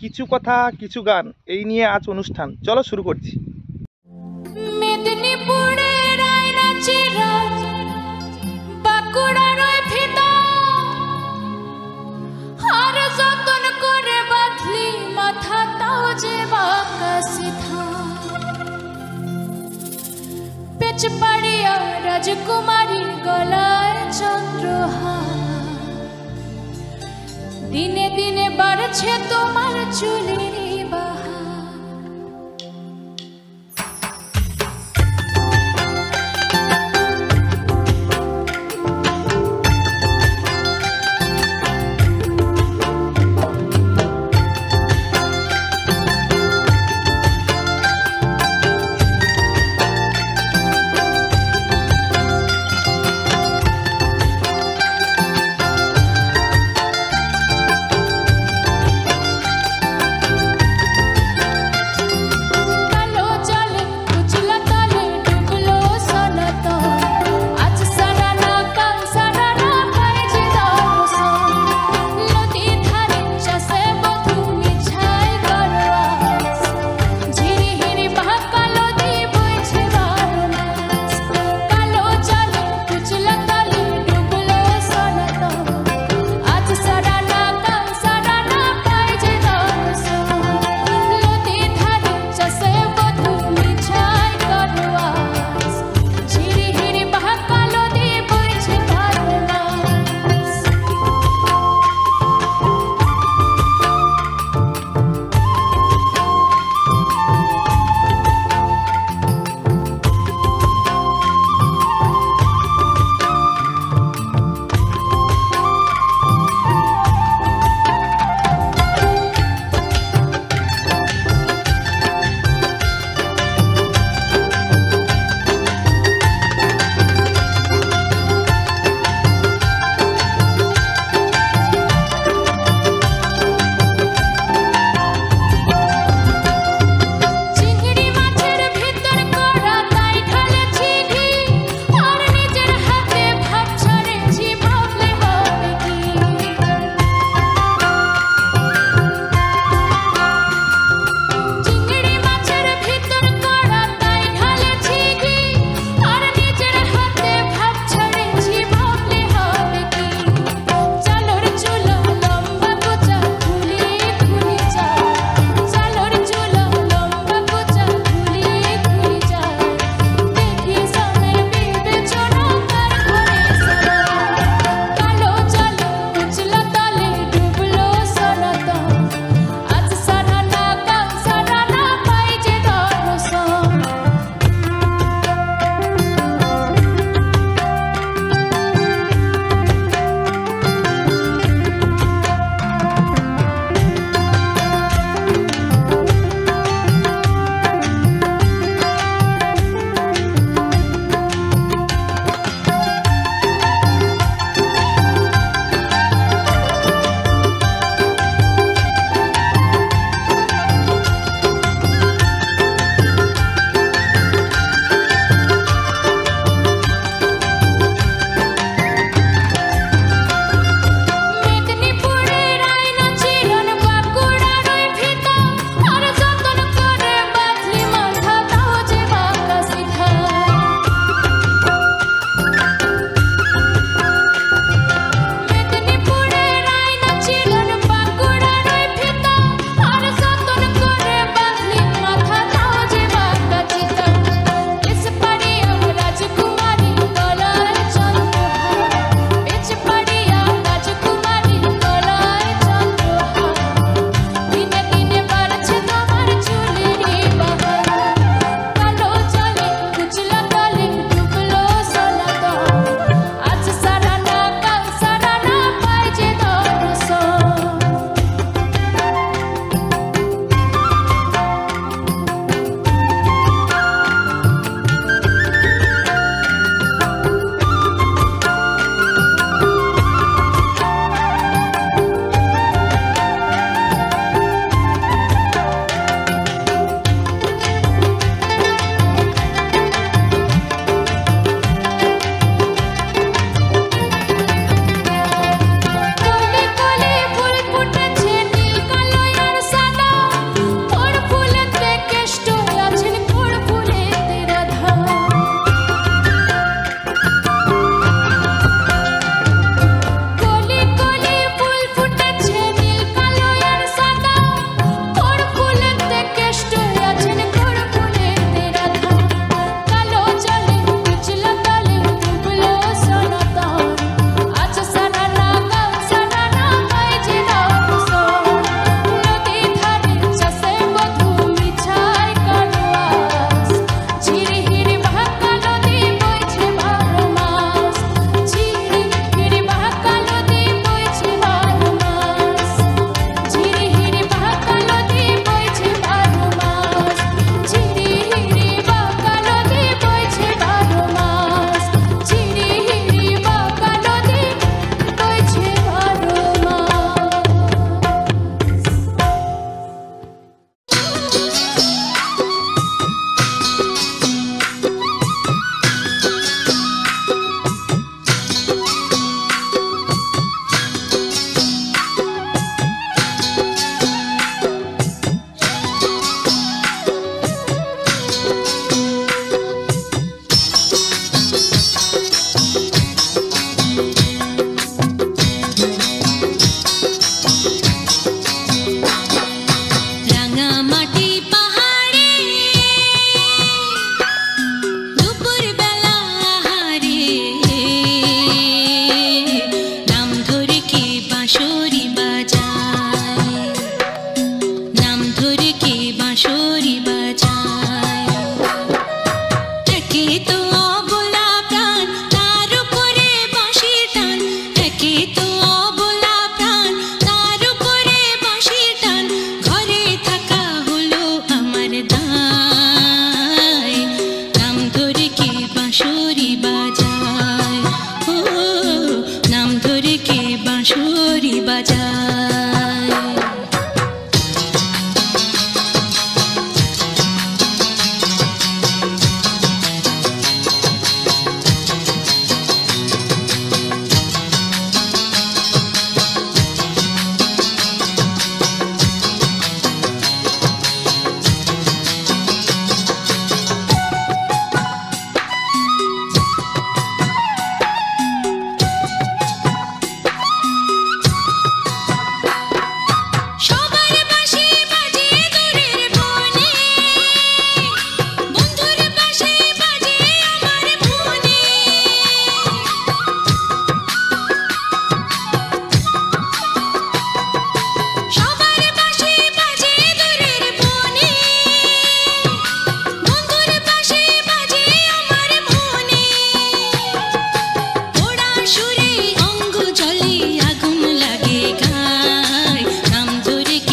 কিছু কথা কিছু গান এই নিয়ে আজ অনুষ্ঠান। চলো শুরু করছি। মেদিনীপুরের আয়নাচি রাত, বাঁকুড়ার ওই ভিতর, আর যতন করে বাঁধলি মাথা তাও যে বাঁকা সিধা। পেচপাড়িয়া রাজকুমারীর গলায় চন্দ্রহার, দিনে দিনে বাড়ছে তোমার চুলের বাহার।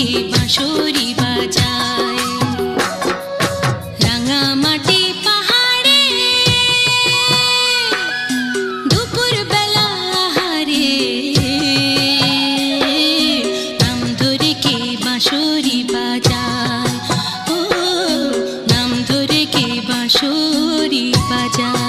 ধরে বাঁশরি বাজায় রাঙামাটি পাহাড়ে দুপুর বেলা আহারে নাম ধরে কে বাঁশরি বাজায় ও নাম ধরে কে বাঁশরি বাজায়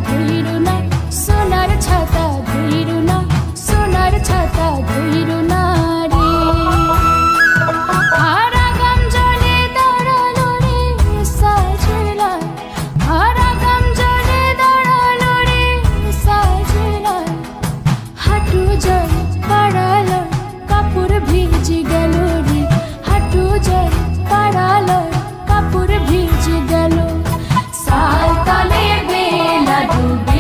ধইরু না সোনার ছাতা ধইরু না সোনার ছাতা ধইরু না রে হারা গাম জলে দাঁড়ালো রে সাজলা হারা গাম জলে দাঁড়ালো রে সাজলা হাঁটু জল পাড়ালো কাপড় ভিজে গেল রে হাঁটু জল পাড়ালো কাপড় ভিজে গেল সাল তলে বেলা ডুবে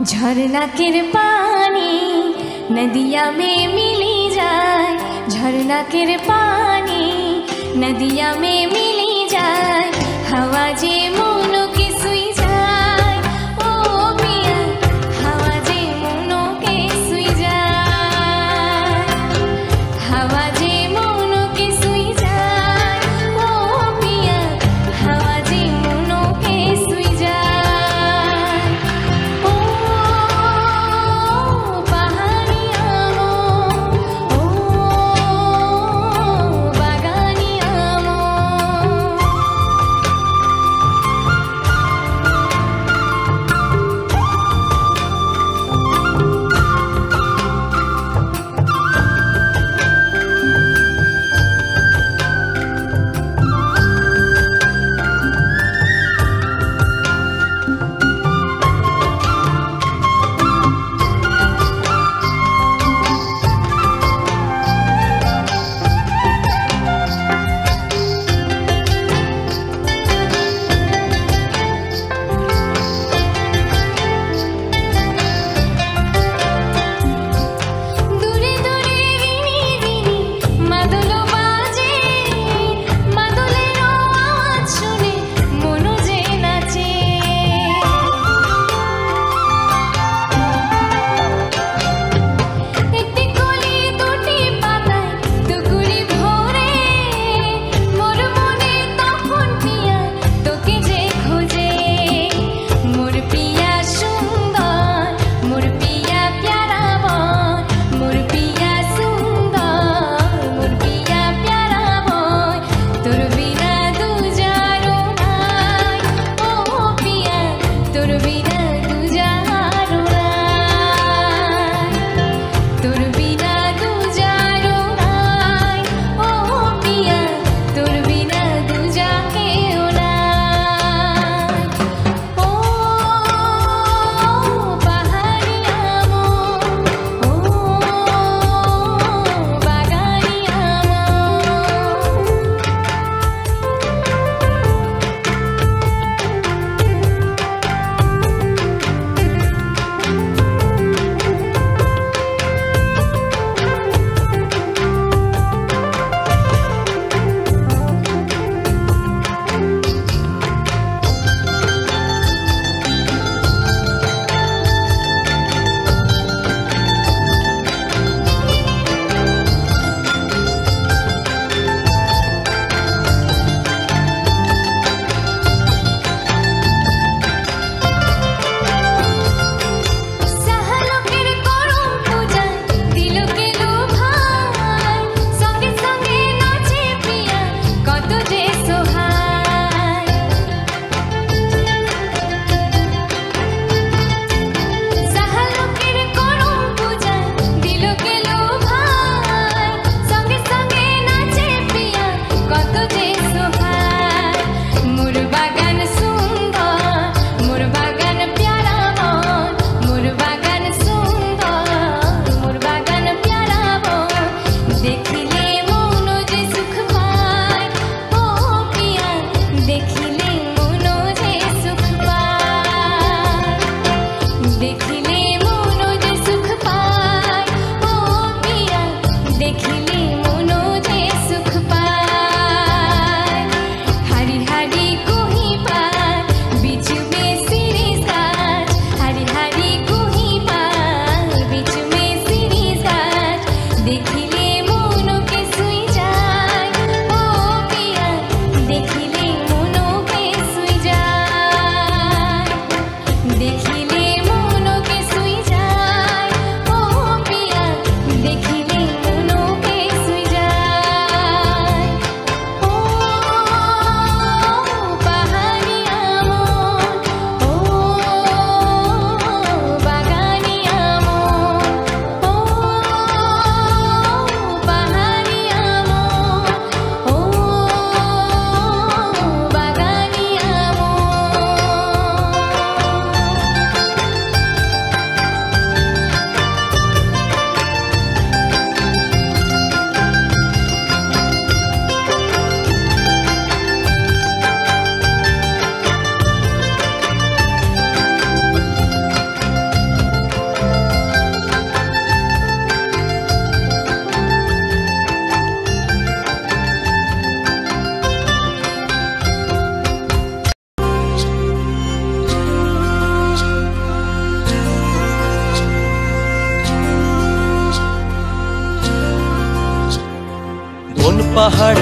झरना के पानी नदिया में मिली जाए, झरना के पानी नदिया में मिली जाए, हवा जे मोनो के सुई जाए, ओ पिया हवा जे मोनो के सुई जाए, हवा जे मोनो के सुई जाए, ओ पिया हवा जे मोनो के सुई जाए।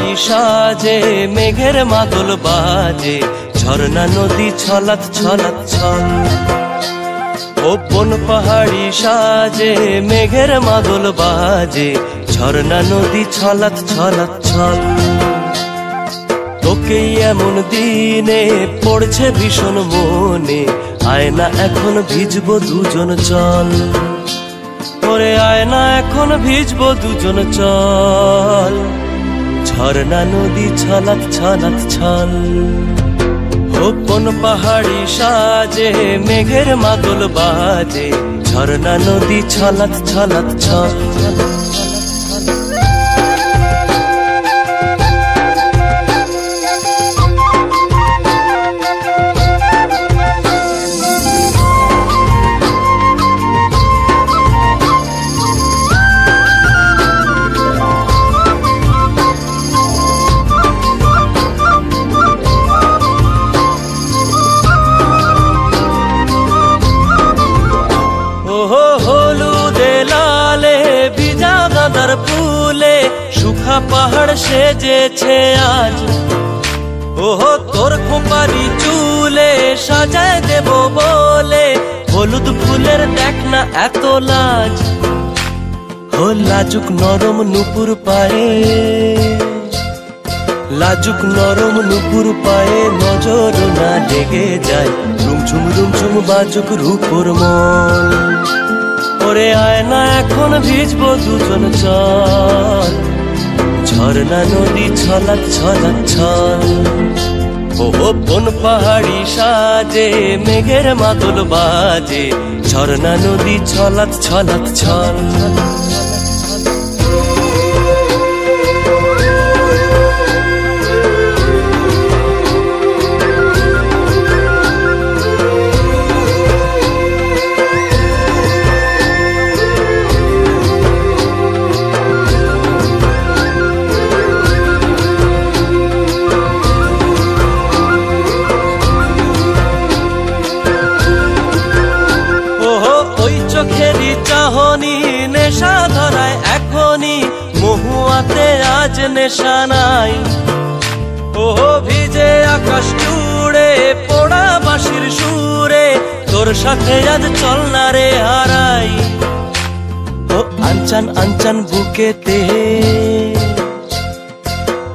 পাহাড়ি সাজে মেঘের মাদল বাজে ঝর্ণা নদী ছলাৎ ছলাৎ ছল বন পাহাড়ি সাজে মেঘের মাদল বাজে ঝর্ণা নদী ছলাৎ ছলাৎ ছল তোকে এমন দিনে পড়ছে ভীষণ মনে আয়না এখন ভিজবো দুজন চল ওরে আয়না এখন ভিজবো দুজন চল ঝর্ণা নদী ছলাৎ ছলাৎ ছল কোন পাহাড়ি সাজে মেঘের মাদল বাজে ঝর্ণা নদী ছলাৎ ছলাৎ ছল ফুলে সুখা পাহাড় সেজেছে আজ ওহো তোর খোপারি চুলে সাজায় দেব বলে হলুদ ফুলের দেখ না এত লাজ ও লাজুক নরম নুপুর পায়ে লাজুক নরম নুপুর পায়ে নজর না লেগে যায় রুমঝুম বাজুক রূপর মন ওরে আয়না এখন ভিজবো দুজন চল ঝর্ণা নদী ছলাৎ ছলাৎ ছল ও বন পাহাড়ি সাজে মেঘের মাদল বাজে ঝর্ণা নদী ছলাৎ ছলাৎ ছল চাহনি নেশা ধরায় এখনই মহুয়াতে আজ নেশা নাই ও ভিজে আকাশ জুড়ে পোড়া বাঁশির সুরে তোর সাথে আজ চল না রে হারাই ও আনচান আনচান বুকেতে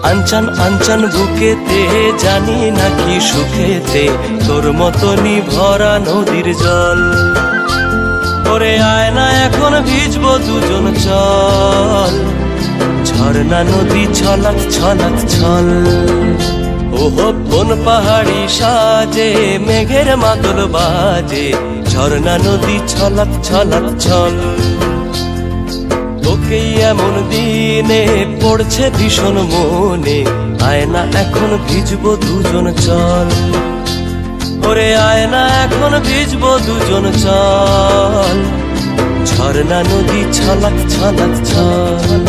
আনচান আনচান বুকেতে জানি নাকি সুখেতে তোর মতনই ভরা নদীর জল ওরে আয়না এখন ভিজবো দুজন চল ঝর্ণা নদী ছলাৎ ছলাৎ ছল ওহো বন পাহাড়ি সাজে মেঘের মাদল বাজে ঝর্ণা নদী ছলাৎ ছলাৎ ছল তোকে এমন দিনে পড়ছে ভীষণ মনে আয়না এখন ভিজবো দুজন চল ওরে আয়না এখন ভিজবো দুজন চল ঝর্ণা নদী ছলাৎ ছলাৎ ছল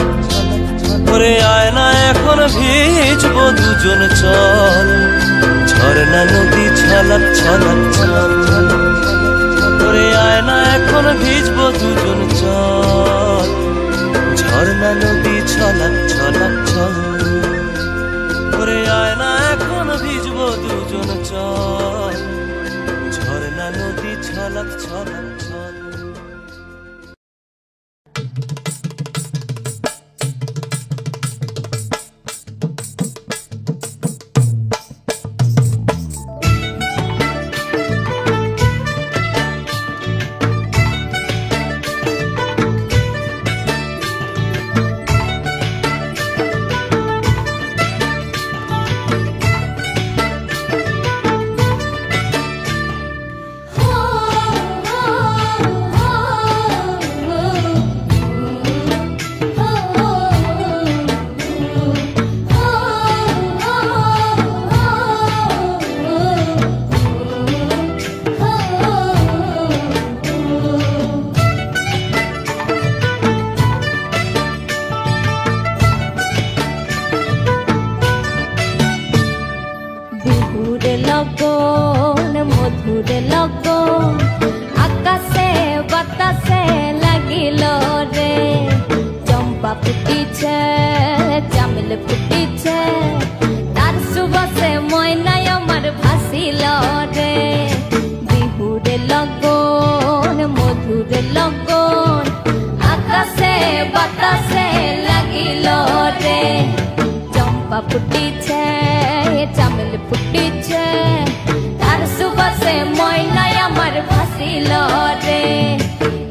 ওরে আয়না এখন ভিজবো দুজন চল ঝর্ণা নদী ছলাৎ ছলাৎ ছল ওরে আয়না এখন ভিজবো দুজন চল ঝর্ণা নদী ছলাৎ ছলাৎ ছল ওরে আয়না এখন ভিজবো দুজন চল ঝর্ণা নদী ছলাৎ ছলাৎ ছল oh ফুটিছে চামেল ফুটিছে তার সুবাসে ময়নাই আমার ভাসিল রে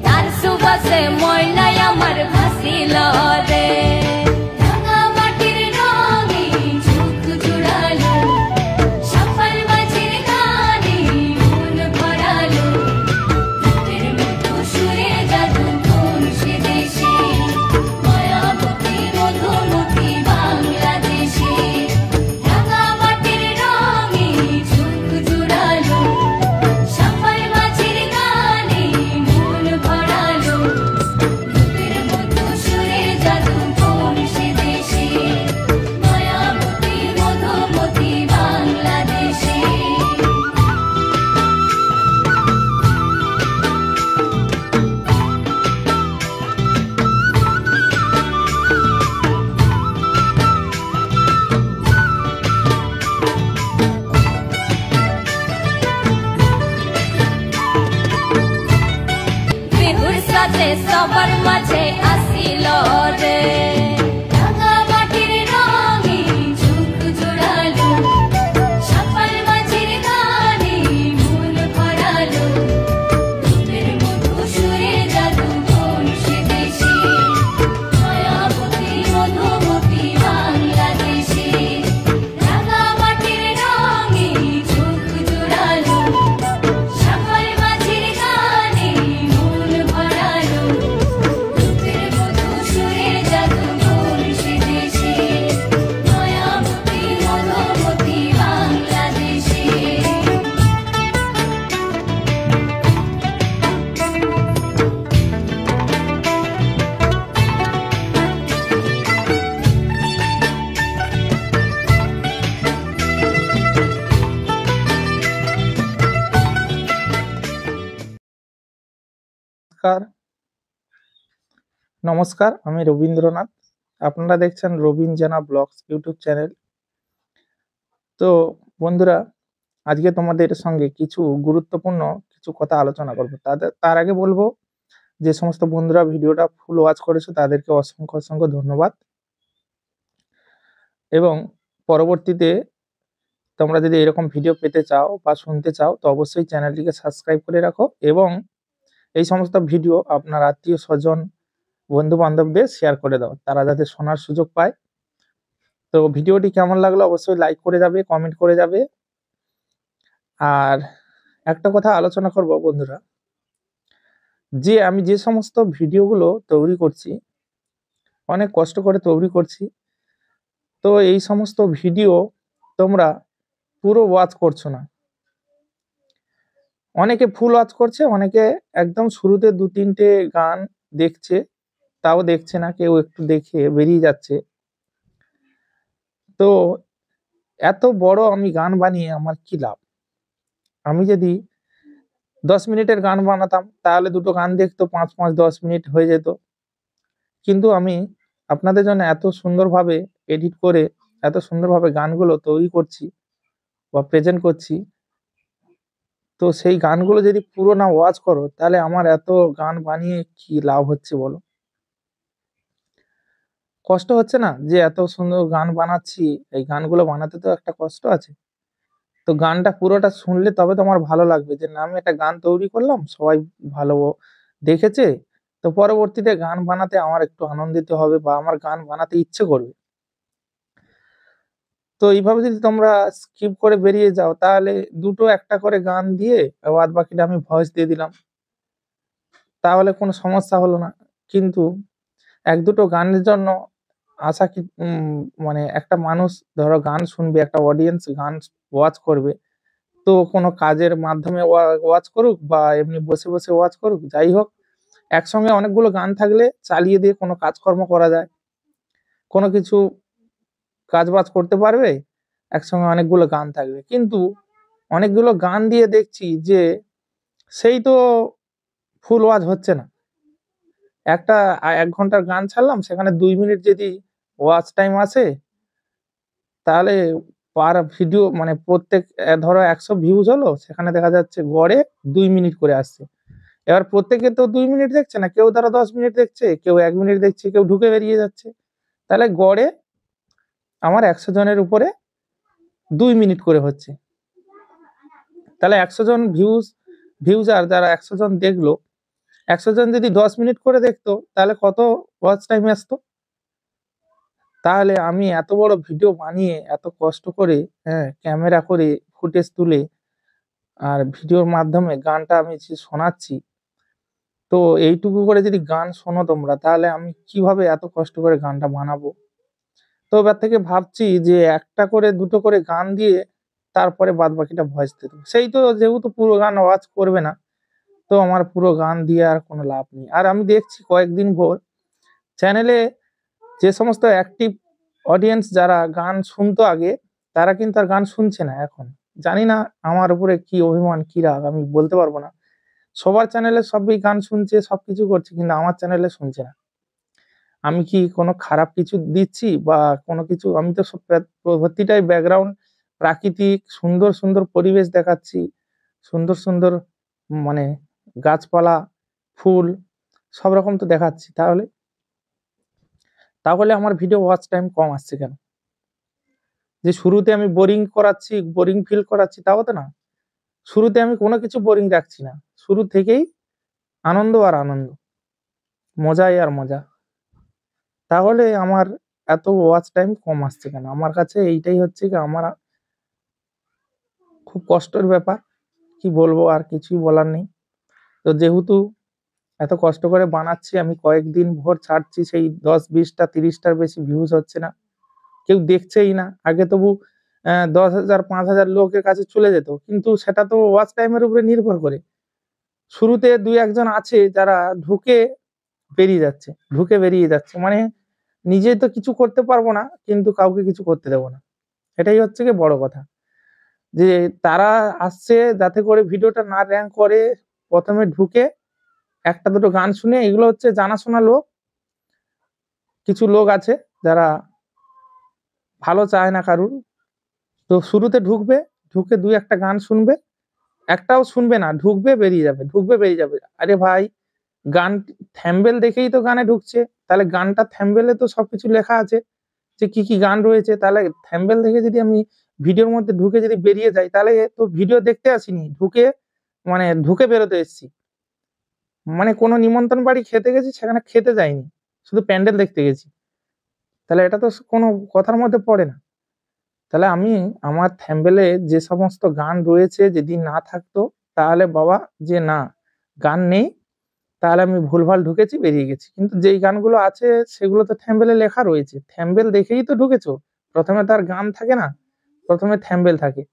তার সুবাসে ময়নাই আমার ভাসিল রে রাঙা মাটির রঙে চোখ জুড়ালো সফল মাঝির গানে মন ভরালো রূপের মতো সুরে জাদু কোন সে দেশে মায়াবতী মধুমতি বাংলাদেশে রাঙা মাটির রঙে চোখ জুড়ালো সফল মাঝির গানে মন ভরালো রূপের মতো সুরে জাদু কোন সে দেশে মায়াবতী মধুমতি বাংলাদেশে বিহুর সাথে সবার মাঝে আসিল রে রাঙা মাটির রঙে চোখ জোড়ালো সফল মাঝির গানে মন ভরালো রূপের মতো সুরে জাদু কোন সে দেশে মায়াবতী মধুমতি বাংলাদেশে রাঙা মাটির রঙে চোখ জোড়ালো সফল মাঝির গানে মন ভরালো রূপের মতো সুরে জাদু কোন সে দেশে মায়াবতী মধুমতি বাংলাদেশে নমস্কার নমস্কার, আমি রবীন্দ্রনাথ। আপনারা দেখছেন রবীন জানা ব্লগস ইউটিউব চ্যানেল। তো বন্ধুরা, আজকে তোমাদের সঙ্গে কিছু গুরুত্বপূর্ণ কিছু কথা আলোচনা করব। তার আগে বলবো, যে সমস্ত বন্ধুরা ভিডিওটা ফুল ওয়াচ করেছো তাদেরকে অসংখ্য অসংখ্য ধন্যবাদ। এবং পরবর্তীতে তোমরা যদি এরকম ভিডিও পেতে চাও বা শুনতে চাও তো অবশ্যই চ্যানেলটিকে সাবস্ক্রাইব করে রাখো এবং এই সমস্ত ভিডিও আপনার আত্মীয় স্বজন বন্ধু বান্ধবদের শেয়ার করে দাও, তারা যাতে শোনার সুযোগ পায়। তো ভিডিওটি কেমন লাগলো অবশ্যই লাইক করে যাবে, কমেন্ট করে যাবে। আর একটা কথা আলোচনা করব বন্ধুরা, যে আমি যে সমস্ত ভিডিওগুলো তৈরি করছি, অনেক কষ্ট করে তৈরি করছি, তো এই সমস্ত ভিডিও তোমরা পুরো ওয়াচ করছো না। অনেকে ফুল ওয়াচ করছে, অনেকে একদম শুরুতে 2-3টে গান দেখছে, তাও দেখছে না, কেউ একটু দেখে বেরিয়ে যাচ্ছে। তো এত বড় আমি গান বানিয়ে আমার কি লাভ? আমি যদি 10 মিনিটের গান বানাতাম তাহলে দুটো গান দেখতো 5-10 মিনিট হয়ে যেত। কিন্তু আমি আপনাদের জন্য এত সুন্দরভাবে এডিট করে এত সুন্দরভাবে গানগুলো তৈরি করছি বা প্রেজেন্ট করছি, তো সেই গানগুলো যদি পুরো না ওয়াচ করো তাহলে আমার এত গান বানিয়ে কি লাভ হচ্ছে বলো? কষ্ট হচ্ছে না? যে এত সুন্দর গান বানাচ্ছি, এই গানগুলো বানাতে তো একটা কষ্ট আছে। তো গানটা পুরোটা শুনলে তবে তো আমার ভালো লাগবে, যে না আমি একটা গান তৈরি করলাম, সবাই ভালো দেখেছে, তো পরবর্তীতে গান বানাতে আমার একটু আনন্দিত হবে বা আমার গান বানাতে ইচ্ছে করবে। তো এইভাবে যদি তোমরা স্কিপ করে বেরিয়ে যাও তাহলে দুটো একটা করে গান দিয়ে বাদ বাকিটা আমি ভয়েস দিয়ে দিলাম, তাহলে কোনো সমস্যা হলো না। কিন্তু 1-2টো গানের জন্য আশা কি মানে একটা মানুষ ধরো গান শুনবে, একটা অডিয়েন্স গান ওয়াচ করবে, তো কোনো কাজের মাধ্যমে ওয়াচ করুক বা এমনি বসে বসে ওয়াচ করুক, যাই হোক, একসঙ্গে অনেকগুলো গান থাকলে চালিয়ে দিয়ে কোনো কাজকর্ম করা যায়, কোনো কিছু কাজবাজ করতে পারবে, একসঙ্গে অনেকগুলো গান থাকবে। কিন্তু অনেকগুলো গান দিয়ে দেখছি যে সেই তো ফুল ওয়াচ হচ্ছে না। একটা 1 ঘন্টার গান ছাড়লাম, সেখানে 2 মিনিট যদি ওয়াচ টাইম আসে তাহলে পার ভিডিও মানে প্রত্যেক ধরো 100 ভিউজ হলো, সেখানে দেখা যাচ্ছে গড়ে 2 মিনিট করে আসছে। এবার প্রত্যেকে তো 2 মিনিট দেখছে না, কেউ ধরো 10 মিনিট দেখছে, কেউ 1 মিনিট দেখছে, কেউ ঢুকে বেরিয়ে যাচ্ছে, তাহলে গড়ে আমার 100 জনের উপরে 2 মিনিট করে হচ্ছে। তাহলে 100 জন ভিউজার যারা 100 জন দেখলো, 100 জন যদি 10 মিনিট করে দেখতো তাহলে কত ওয়াচ টাইম আসতো? তাহলে আমি এত বড় ভিডিও বানিয়ে এত কষ্ট করে, হ্যাঁ, ক্যামেরা করে ফুটেজ তুলে আর ভিডিওর মাধ্যমে গানটা আমি যে শোনাচ্ছি, তো এইটুকু করে যদি গান শোনো তোমরা, তাহলে আমি কিভাবে এত কষ্ট করে গানটা বানাবো? তো এবার থেকে ভাবছি যে একটা করে দুটো করে গান দিয়ে তারপরে বাদবাকিটা ভয়েস দিয়ে দেবো। সেই তো যেহেতু পুরো গান ওয়াচ করবে না, তো আমার পুরো গান দিয়ে আর কোনো লাভ নেই। আর আমি দেখছি কয়েকদিন ভোর চ্যানেলে যে সমস্ত অ্যাক্টিভ অডিয়েন্স যারা গান শুনতো আগে, তারা কিন্তু আর গান শুনছে না এখন। জানি না আমার উপরে কি অভিমান, কি রাগ আমি বলতে পারবো না। সবার চ্যানেলে সবাই গান শুনছে, সবকিছু করছে, কিন্তু আমার চ্যানেলে শুনছে না। আমি কি কোনো খারাপ কিছু দিচ্ছি বা কোনো কিছু? আমি তো সব প্রতিটাই ব্যাকগ্রাউন্ড প্রাকৃতিক সুন্দর, সুন্দর পরিবেশ দেখাচ্ছি। সুন্দর, সুন্দর মানে গাছপালা, ফুল সব রকম তো দেখাচ্ছি। তাহলে আমার ভিডিও ওয়াচ টাইম কম আসছে কেন? যে শুরুতে আমি বোরিং করাচ্ছি, বোরিং ফিল করাচ্ছি তাও তো না। শুরুতে আমি কোনো কিছু বোরিং রাখছি না। শুরু থেকেই আনন্দ আর আনন্দ, মজাই আর মজা। তাহলে আমার এত ওয়াচ টাইম কম আসছে কেন? আমার কাছে এইটাই হচ্ছে গিয়ে আমার খুব কষ্টের ব্যাপার। কি বলবো, আর কিছুই বলার নেই। তো যেহেতু এত কষ্ট করে বানাচ্ছি, আমি কয়েকদিন ভোর ছাড়ছি, সেই 10, 20টা, 30টার বেশি ভিউজ হচ্ছে না। কেউ দেখছেই না। আগে তবু 10,000, 5,000 লোকের কাছে চলে যেত। কিন্তু সেটা তো ওয়াচ টাইমের উপরে নির্ভর করে। শুরুতে 2-1 জন আছে যারা ঢুকে বেরিয়ে যাচ্ছে, ঢুকে বেরিয়ে যাচ্ছে। মানে নিজে তো কিছু করতে পারবো না, কিন্তু কাউকে কিছু করতে দেব না। এটাই হচ্ছে গিয়ে বড় কথা। যে তারা আসছে যাতে করে ভিডিওটা না র‍্যাংক করে, ১ম এ ঢুকে ১টা দুটো গান শুনে, এগুলো হচ্ছে জানাশোনা লোক। কিছু লোক আছে যারা ভালো চায় না কারুর। তো শুরুতে ঢুকবে, ঢুকে ২-১টা গান শুনবে, একটাও শুনবে না, ঢুকবে বেরিয়ে যাবে, ঢুকবে বেরিয়ে যাবে। আরে ভাই, গান থাম্বনেল দেখেই তো গানে ঢুকছে। তাহলে গানটা থাম্বনেলে তো সবকিছু লেখা আছে যে কি, কি গান রয়েছে। তাহলে থাম্বনেল দেখে যদি আমি ভিডিওর মধ্যে ঢুকে যদি বেরিয়ে যাই, তাহলে তো ভিডিও দেখতে আসিনি, ঢুকে বেরোতে এসেছি। মানে কোনো নিমন্ত্রণ বাড়ি খেতে গেছি, সেখানে খেতে যাইনি, শুধু প্যান্ডেল দেখতে গেছি। তাহলে এটা তো কোনো কথার মধ্যে পড়ে না। তাহলে আমি আমার থাম্বনেলে যে সমস্ত গান রয়েছে যদি না থাকতো, তাহলে বাবা, যে না গান নেই, তাহলে আমি ভুলভাল ঢুকেছি, বেরিয়ে গেছি। কিন্তু যেই গানগুলো আছে সেগুলো তো থাম্বনেলে লেখা রয়েছে। থাম্বনেল দেখেই তো ঢুকেছো। ১ম এ তো আর গান থাকে না। ১ম এ থাম্বনেল থাকে।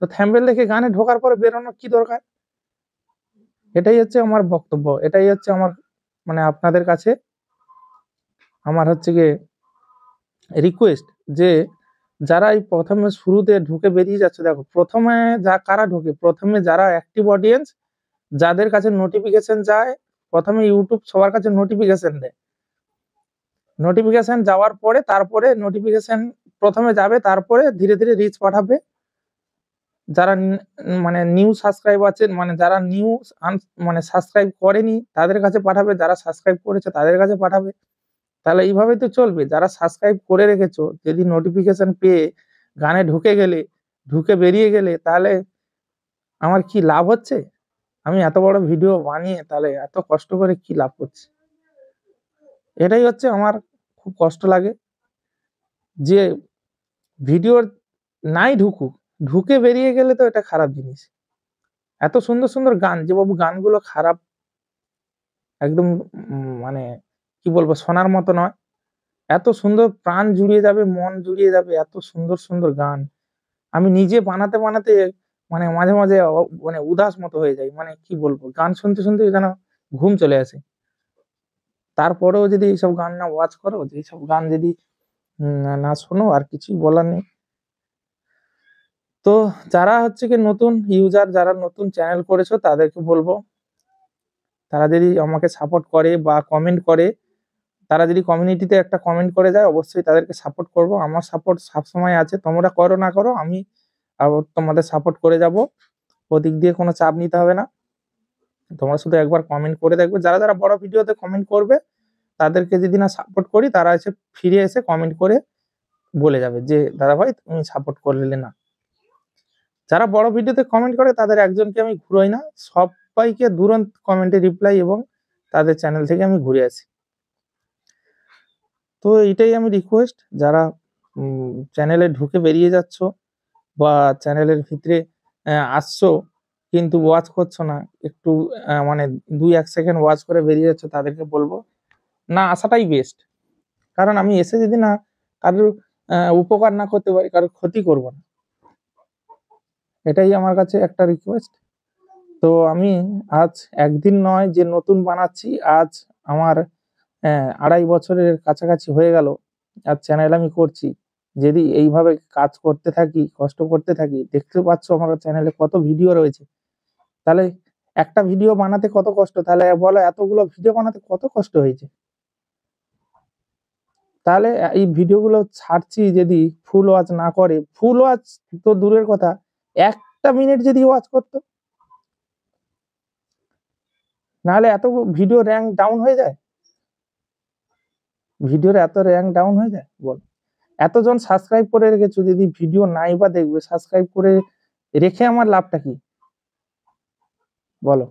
তো থাম্বনেল দেখে গানে ঢোকার পরে বেরোনোর কি দরকার? এটাই হচ্ছে আমার বক্তব্য। এটাই হচ্ছে আমার মানে আপনাদের কাছে আমার হচ্ছে গিয়ে রিকোয়েস্ট, যে যারা এই ১ম এ শুরুতে ঢুকে বেরিয়ে যাচ্ছে, দেখো ১ম এ কারা ঢোকে? ১ম এ যারা অ্যাক্টিভ অডিয়েন্স, যাদের কাছে নোটিফিকেশন যায়, ১ম এ YouTube সবার কাছে নোটিফিকেশন দেয়। নোটিফিকেশন যাওয়ার পরে তারপরে নোটিফিকেশন ১ম এ যাবে, তারপরে ধীরে, ধীরে রিচ পাঠাবে। যারা মানে নিউ সাবস্ক্রাইব আছেন, মানে যারা নিউ মানে সাবস্ক্রাইব করেনি তাদের কাছে পাঠাবে, যারা সাবস্ক্রাইব করেছে তাদের কাছে পাঠাবে। তাহলে এইভাবেই তো চলবে। যারা সাবস্ক্রাইব করে রেখেছো, যদি নোটিফিকেশন পেয়ে গানে ঢুকে বেরিয়ে গেলে, তাহলে আমার কি লাভ হচ্ছে? আমি এত বড় ভিডিও বানিয়ে তাহলে এত কষ্ট করে কি লাভ করছি? এটাই হচ্ছে আমার খুব কষ্ট লাগে, যে ভিডিওর নাই ঢুকুক, ঢুকে বেরিয়ে গেলে তো এটা খারাপ জিনিস। এত সুন্দর, সুন্দর গান, যে বাবু গানগুলো খারাপ একদম, মানে কি বলবো, শোনার মতো নয়। এত সুন্দর, প্রাণ জুড়িয়ে যাবে, মন জুড়িয়ে যাবে, এত সুন্দর, সুন্দর গান। আমি নিজে বানাতে, বানাতে মানে মাঝে, মাঝে মানে উদাস মতো হয়ে যাই। মানে কি বলবো, গান শুনতে, শুনতে যেন ঘুম চলে আসে। তারপরেও যদি এইসব গান না ওয়াচ করো, এইসব গান যদি না শোনো, আর কিছুই বলার নেই। তো যারা হচ্ছে কি নতুন ইউজার, যারা নতুন চ্যানেল করেছো, তাদেরকে বলবো, তারা যদি আমাকে সাপোর্ট করে বা কমেন্ট করে, তারা যদি কমিউনিটিতে একটা কমেন্ট করে যায়, অবশ্যই তাদেরকে সাপোর্ট করব। আমার সাপোর্ট সবসময় আছে। তোমরা করো না করো, আমি তোমাদের সাপোর্ট করে যাব। ওদিক দিয়ে কোনো চাপ নিতে হবে না। তোমরা শুধু একবার কমেন্ট করে দেখবে। যারা, যারা বড় ভিডিওতে কমেন্ট করবে, তাদেরকে যদি না সাপোর্ট করি, তারা ফিরে এসে কমেন্ট করে বলে যাবে যে দাদা ভাই তুমি সাপোর্ট করলে না। যারা বড় ভিডিওতে কমেন্ট করে তাদের একজনকে আমি ঘুরোই না, সবাইকে তুরন্ত কমেন্টে রিপ্লাই এবং তাদের চ্যানেল থেকে আমি ঘুরে আসি। তো এটাই আমি রিকোয়েস্ট, যারা চ্যানেলে ঢুকে বেরিয়ে যাচ্ছ বা চ্যানেলের ভিতরে আসছো কিন্তু ওয়াচ করছো না, একটু মানে 2-1 সেকেন্ড ওয়াচ করে বেরিয়ে যাচ্ছ, তাদেরকে বলবো না আসাটাই বেস্ট। কারণ আমি এসে যদি না কারোর উপকার না করতে পারি, কারোর ক্ষতি করব না, এটাই আমার কাছে একটা রিকোয়েস্ট। তো আমি আজ একদিন নয় যে নতুন বানাচ্ছি, আজ আমার 2.5 বছরের কাছাকাছি হয়ে গেল আর চ্যানেল আমি করছি। যদি এইভাবে কাজ করতে থাকি, কষ্ট করতে থাকি, দেখতে পাচ্ছ আমার চ্যানেলে কত ভিডিও রয়েছে, তাহলে একটা ভিডিও বানাতে কত কষ্ট, তাহলে বলো এতগুলো ভিডিও বানাতে কত কষ্ট হয়েছে। তাহলে এই ভিডিওগুলো ছাড়ছি যদি ফুল ওয়াচ না করে, ফুল ওয়াচ তো দূরের কথা, 1 মিনিট যদি ওয়াচ করতো, নাহলে এত ভিডিও র্যাঙ্ক ডাউন হয়ে যায়, ভিডিওর এত র্যাঙ্ক ডাউন হয়ে যায় বল। এতজন সাবস্ক্রাইব করে রেখেছো, যদি ভিডিও নাই বা দেখবে, সাবস্ক্রাইব করে রেখে আমার লাভটা কি বলো।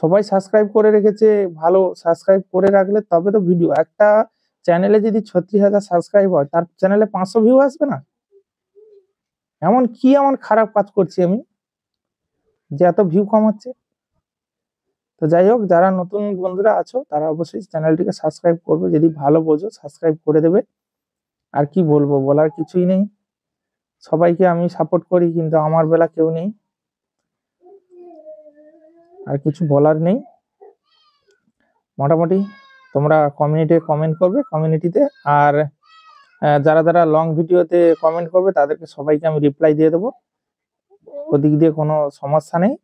সবাই সাবস্ক্রাইব করে রেখেছে, ভালো, সাবস্ক্রাইব করে রাখলে তবে তো ভিডিও। একটা চ্যানেলে যদি 36,000 সাবস্ক্রাইব হয়, তার চ্যানেলে 500 ভিউ আসবে না? এমন কি এমন খারাপ কাজ করছি আমি যে এত ভিউ কম হচ্ছে? তো যাই হোক, যারা নতুন বন্ধুরা আছো তারা অবশ্যই চ্যানেলটিকে সাবস্ক্রাইব করবে, যদি ভালো বোঝো সাবস্ক্রাইব করে দেবে। আর কি বলবো, বলার কিছুই নেই। সবাইকে আমি সাপোর্ট করি কিন্তু আমার বেলা কেউ নেই, আর কিছু বলার নেই। মোটামুটি তোমরা কমিউনিটিতে কমেন্ট করবে, কমিউনিটিতে, আর যারা যারা লং ভিডিওতে কমেন্ট করবে তাদেরকে সবাইকে আমি রিপ্লাই দিয়ে দেবো, ওদিক দিয়ে কোনো সমস্যা নেই।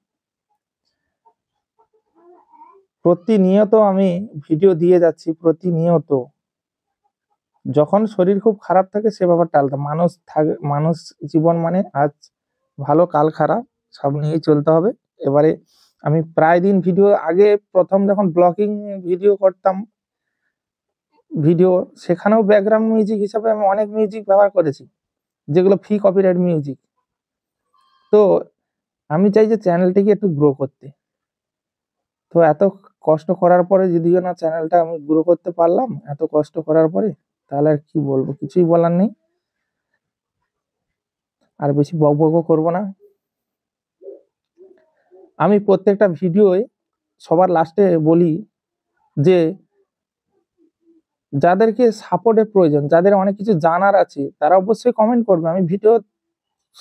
প্রতিনিয়ত আমি ভিডিও দিয়ে যাচ্ছি, প্রতিনিয়ত। যখন শরীর খুব খারাপ থাকে সে ব্যাপারটা আলাদা, মানুষ থাকে, মানুষ জীবন মানে আজ ভালো কাল খারাপ, সব নিয়েই চলতে হবে। এবারে আমি প্রায় দিন ভিডিও, আগে প্রথম যখন ব্লগিং ভিডিও করতাম ভিডিও, সেখানেও ব্যাকগ্রাউন্ড মিউজিক হিসাবে আমি অনেক মিউজিক ব্যবহার করেছি, যেগুলো ফ্রি কপিরাইট মিউজিক। তো আমি চাই যে চ্যানেলটিকে একটু গ্রো করতে। তো এত কষ্ট করার পরে যদিও না চ্যানেলটা আমি গ্রো করতে পারলাম, এত কষ্ট করার পরে, তাহলে আর কি বলবো, কিছুই বলার নেই। আর বেশি বকবকও করবো না। আমি প্রত্যেকটা ভিডিওয় সবার লাস্টে বলি যে যাদেরকে সাপোর্টের প্রয়োজন, যাদের অনেক কিছু জানার আছে, তারা অবশ্যই কমেন্ট করবে। আমি ভিডিও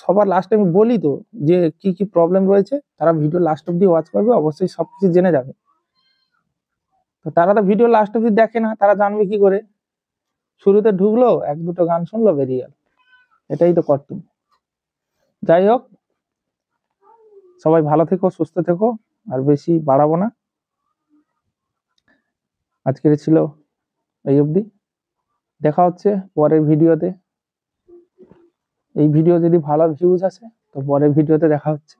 সবার লাস্টে আমি বলি তো যে কি কি প্রবলেম রয়েছে, তারা ভিডিও লাস্ট অব্দি ওয়াচ করবে, অবশ্যই সবকিছু জেনে যাবে। তো তারা তো ভিডিও লাস্ট অব্দি দেখে না, তারা জানবে কি করে? শুরুতে ঢুকলো, 1-2 গান শুনলো, বেরিয়ে গেল, এটাই তো কর্তব্য। যাই হোক, সবাই ভালো থেকো, সুস্থ থেকো, আর বেশি বাড়াবো না। আজকের ছিল এই অবধি, দেখা হচ্ছে পরের ভিডিওতে। এই ভিডিও যদি ভালো ভিউজ আসে তো পরের ভিডিওতে দেখা হচ্ছে।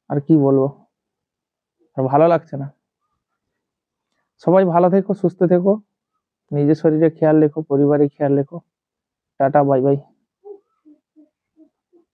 আর কি বলবো, আর ভালো লাগছে না। সবাই ভালো থেকো, সুস্থ থেকো, নিজের শরীরে খেয়াল রেখো, পরিবারের খেয়াল রেখো। Tata, bye bye.